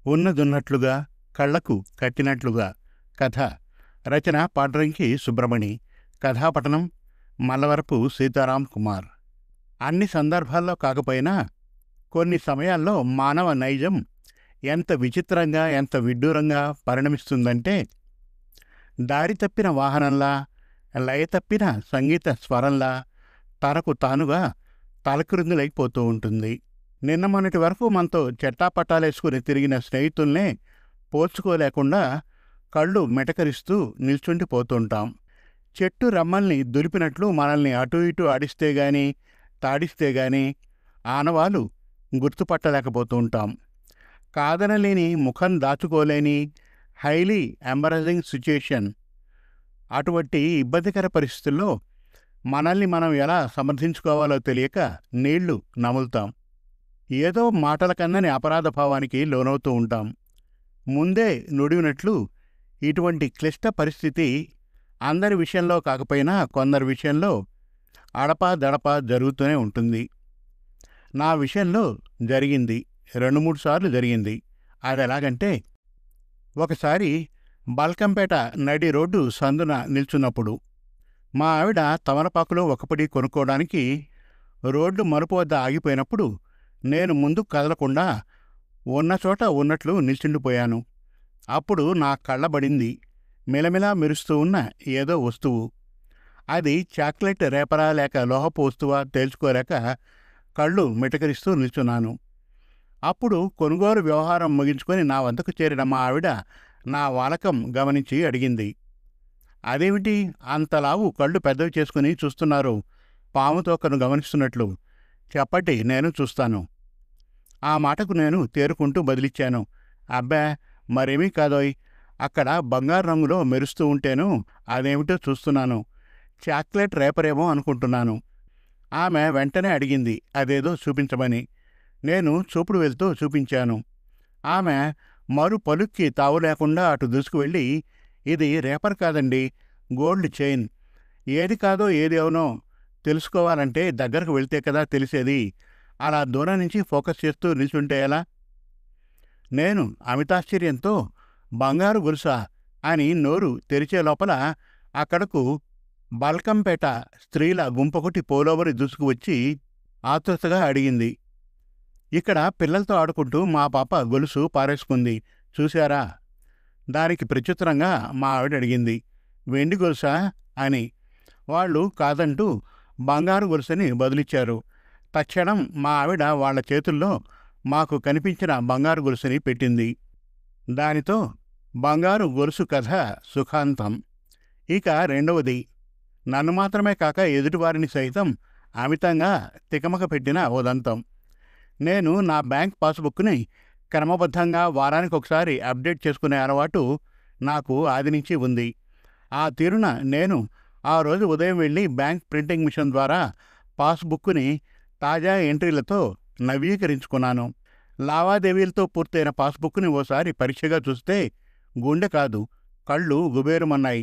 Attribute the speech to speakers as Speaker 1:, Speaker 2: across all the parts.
Speaker 1: ఉన్నదున్నట్లుగా, కళ్లకు కట్టినట్లుగా. కథ రచన పాడ్రంకి సుబ్రమణి. కథాపఠనం మల్లవరపు సీతారాం కుమార్. అన్ని సందర్భాల్లో కాకపోయినా కొన్ని సమయాల్లో మానవ నైజం ఎంత విచిత్రంగా, ఎంత విడ్డూరంగా పరిణమిస్తుందంటే, దారి తప్పిన వాహనంలా, లయ తప్పిన సంగీత స్వరంలా తనకు తానుగా తలక్రిందులైపోతూ ఉంటుంది. నిన్న మొన్నటి వరకు మనతో చెట్టాపట్టాలేసుకుని తిరిగిన స్నేహితుల్నే పోల్చుకోలేకుండా కళ్ళు మెటకరిస్తూ నిల్చుండిపోతుంటాం. చెట్టు రమ్మల్ని దులిపినట్లు మనల్ని అటు ఇటు ఆడిస్తే గాని, తాడిస్తే గాని ఆనవాలు గుర్తుపట్టలేకపోతూ ఉంటాం. కాదనలేని, ముఖం దాచుకోలేని హైలీ ఎంబరసింగ్ సిచ్యుయేషన్. అటువంటి ఇబ్బందికర పరిస్థితుల్లో మనల్ని మనం ఎలా సమర్థించుకోవాలో తెలియక నీళ్లు నములుతాం. ఏదో మాటల కన్నని అపరాధ భావానికి లోనవుతూ ఉంటాం. ముందే నుడివినట్లు ఇటువంటి క్లిష్ట పరిస్థితి అందరి విషయంలో కాకపోయినా కొందరి విషయంలో అడపా దడపా జరుగుతూనే ఉంటుంది. నా విషయంలో జరిగింది, 2-3 సార్లు జరిగింది. అది ఎలాగంటే, ఒకసారి బల్కంపేట నడి రోడ్డు సందున నిల్చున్నప్పుడు మా ఆవిడ తమలపాకులో ఒకపడి కొనుక్కోవడానికి రోడ్డు మలుపు వద్ద ఆగిపోయినప్పుడు నేను ముందు కదలకుండా ఉన్న చోట ఉన్నట్లు నిల్చుండిపోయాను. అప్పుడు నా కళ్ళబడింది మిలమిలా మెరుస్తూ ఉన్న ఏదో వస్తువు. అది చాక్లెట్ రేపరా లేక లోహపు వస్తువా తేల్చుకోలేక కళ్ళు మిటకరిస్తూ నిల్చున్నాను. అప్పుడు కొనుగోలు వ్యవహారం ముగించుకొని నా వద్దకు చేరిన మా ఆవిడ నా వాలకం గమనించి అడిగింది, అదేమిటి అంతలావు కళ్ళు పెద్దవి చేసుకుని చూస్తున్నారు, పాము తోకను గమనిస్తున్నట్లు? చెప్పటి, నేను చూస్తాను. ఆ మాటకు నేను తేరుకుంటూ బదిలిచ్చాను, అబ్బా మరేమీ కాదోయ్, అక్కడ బంగారు రంగులో మెరుస్తూ ఉంటేను అదేమిటో చూస్తున్నాను, చాక్లెట్ రేపరేమో అనుకుంటున్నాను. ఆమె వెంటనే అడిగింది అదేదో చూపించమని. నేను చూపుడు వెళ్తూ చూపించాను. ఆమె మరు పలుక్కి తావు లేకుండా అటు దూసుకువెళ్ళి, ఇది రేపర్ కాదండి, గోల్డ్ చైన్. ఏది కాదో ఏది అవునో తెలుసుకోవాలంటే దగ్గరకు వెళ్తే కదా తెలిసేది, అలా దూరం నుంచి ఫోకస్ చేస్తూ నిల్చుంటే ఎలా? నేను అమితాశ్చర్యంతో బంగారు గొలుసా అని నోరు తెరిచే లోపల అక్కడకు బల్కంపేట స్త్రీల గుంపొకటి పోలోవరి దూసుకువచ్చి ఆతృతగా అడిగింది, ఇక్కడ పిల్లలతో ఆడుకుంటూ మా పాప గొలుసు పారేసుకుంది చూశారా? దానికి ప్రత్యుత్తరంగా మా ఆవిడ అడిగింది, వెండి గొలుసా అని. వాళ్ళు కాదంటూ బంగారు గొలుసని బదులిచ్చారు. తక్షణం మా ఆవిడ వాళ్ల చేతుల్లో మాకు కనిపించిన బంగారు గొలుసుని పెట్టింది. దానితో బంగారు గొలుసు కథ సుఖాంతం. ఇక రెండవది, నన్ను మాత్రమే కాక ఎదుటివారిని సైతం అమితంగా తికమక పెట్టిన ఉదంతం. నేను నా బ్యాంక్ పాస్బుక్ని క్రమబద్ధంగా వారానికి ఒకసారి అప్డేట్ చేసుకునే అలవాటు నాకు ఆది నుంచి ఉంది. ఆ తీరున నేను ఆ రోజు ఉదయం వెళ్ళి బ్యాంక్ ప్రింటింగ్ మిషన్ ద్వారా పాస్బుక్ని తాజా ఎంట్రీలతో నవీకరించుకున్నాను. లావాదేవీలతో పూర్తయిన పాస్బుక్ని ఓసారి పరీక్షగా చూస్తే గుండె కాదు కళ్ళు గుబేరుమన్నాయి.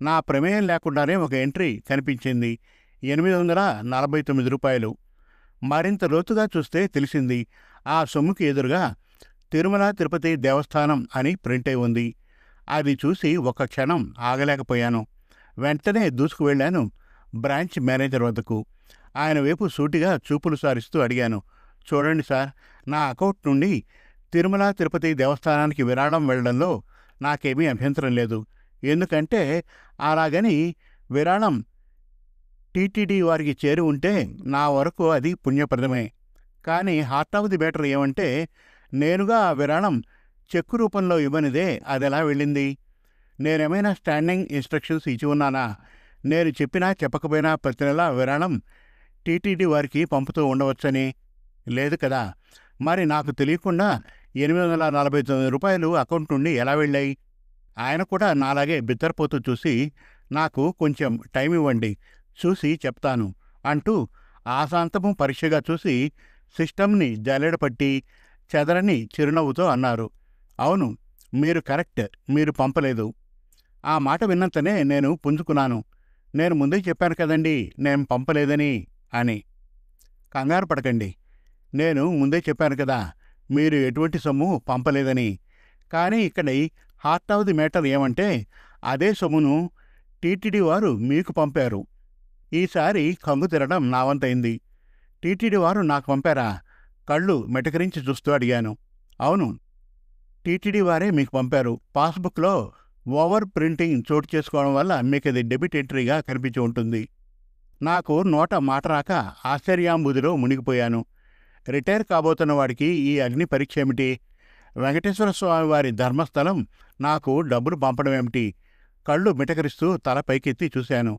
Speaker 1: నా ప్రమేయం లేకుండానే ఒక ఎంట్రీ కనిపించింది, 849 రూపాయలు. మరింత లోతుగా చూస్తే తెలిసింది, ఆ సొమ్ముకి ఎదురుగా తిరుమల తిరుపతి దేవస్థానం అని ప్రింట్ అయి ఉంది. అది చూసి ఒక్క క్షణం ఆగలేకపోయాను. వెంటనే దూసుకు వెళ్ళాను బ్రాంచ్ మేనేజర్ వద్దకు. ఆయన వైపు సూటిగా చూపులు సారిస్తూ అడిగాను, చూడండి సార్, నా అకౌంట్ నుండి తిరుమల తిరుపతి దేవస్థానానికి విరాళం వెళ్లడంలో నాకేమీ అభ్యంతరం లేదు. ఎందుకంటే అలాగని విరాళం టీటీడీ వారికి చేరి ఉంటే నా వరకు అది పుణ్యప్రదమే. కానీ హార్ట్ ఆఫ్ ది మ్యాటర్ ఏమంటే, నేనుగా ఆ విరాళం చెక్కు రూపంలో ఇవ్వనిదే అదెలా వెళ్ళింది? నేనేమైనా స్టాండింగ్ ఇన్స్ట్రక్షన్స్ ఇచ్చి ఉన్నానా? నేను చెప్పినా చెప్పకపోయినా ప్రతి నెల విరాళం టీటీడీ వారికి పంపుతూ ఉండవచ్చని లేదు కదా. మరి నాకు తెలియకుండా 849 రూపాయలు అకౌంట్ నుండి ఎలా వెళ్ళాయి? ఆయన కూడా నాలాగే బిత్తరపోతూ చూసి, నాకు కొంచెం టైం ఇవ్వండి, చూసి చెప్తాను అంటూ ఆశాంతము పరీక్షగా చూసి సిస్టమ్ని జల్లెడపట్టి చెదరని చిరునవ్వుతో అన్నారు, అవును, మీరు కరెక్ట్, మీరు పంపలేదు. ఆ మాట విన్నంతనే నేను పుంజుకున్నాను. నేను ముందే చెప్పాను కదండి నేను పంపలేదని అని. కంగారు పడకండి, నేను ముందే చెప్పాను కదా, మీరు ఎటువంటి సొమ్ము పంపలేదని. కానీ ఇక్కడి హార్ట్ ఆఫ్ ది మ్యాటర్ ఏమంటే అదే సొమ్మును టీటీడీ వారు మీకు పంపారు. ఈసారి కంగు తిరగడం నా వంతైంది. టీటీడీ వారు నాకు పంపారా? కళ్ళు మెటకరించి చూస్తూ అడిగాను. అవును, టీటీడీ వారే మీకు పంపారు. పాస్బుక్లో ఓవర్ ప్రింటింగ్ చోటు చేసుకోవడం వల్ల మీకు అది డెబిట్ ఎంట్రీగా కనిపించి ఉంటుంది. నాకు నోట మాట రాక ఆశ్చర్యాంబుదిలో మునిగిపోయాను. రిటైర్ కాబోతున్న వాడికి ఈ అగ్ని పరీక్ష ఏమిటి? వెంకటేశ్వర స్వామి వారి ధర్మస్థలం నాకు డబ్బులు పంపడం ఏమిటి? కళ్ళు మిటకరిస్తూ తల పైకెత్తి చూశాను.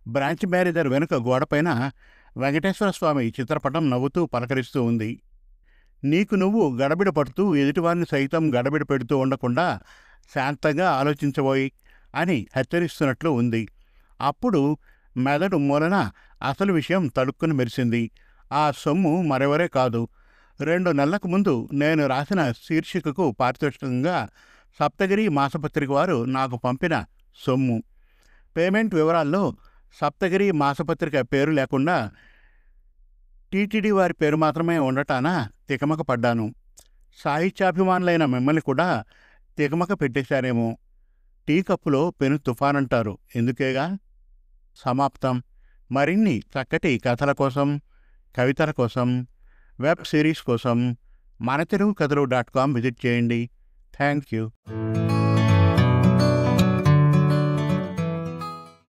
Speaker 1: బ్రాంచ్ మేనేజర్ వెనుక గోడపైన వెంకటేశ్వర స్వామి చిత్రపటం నవ్వుతూ పలకరిస్తూ ఉంది. నీకు నువ్వు గడబిడ పడుతూ ఎదుటివారిని సైతం గడబిడ పెడుతూ ఉండకుండా శాంతంగా ఆలోచించబోయి అని హెచ్చరిస్తున్నట్లు ఉంది. అప్పుడు మెదడు మూలన అసలు విషయం తడుక్కుని మెరిసింది. ఆ సొమ్ము మరెవరే కాదు, 2 నెలలకు ముందు నేను రాసిన శీర్షికకు పారితోషికంగా సప్తగిరి మాసపత్రిక వారు నాకు పంపిన సొమ్ము. పేమెంట్ వివరాల్లో సప్తగిరి మాసపత్రిక పేరు లేకుండా టీటీడీ వారి పేరు మాత్రమే ఉండటాన తికమక పడ్డాను. సాహిత్యాభిమానులైన మిమ్మల్ని కూడా తికమక పెట్టేశారేమో. టీ కప్పులో పెను తుఫానంటారు, ఎందుకేగా. సమాప్తం. మరిన్ని చక్కటి కథల కోసం, కవితల కోసం, వెబ్ సిరీస్ కోసం మనతెలుగుకథలు.com విజిట్ చేయండి. Thank you.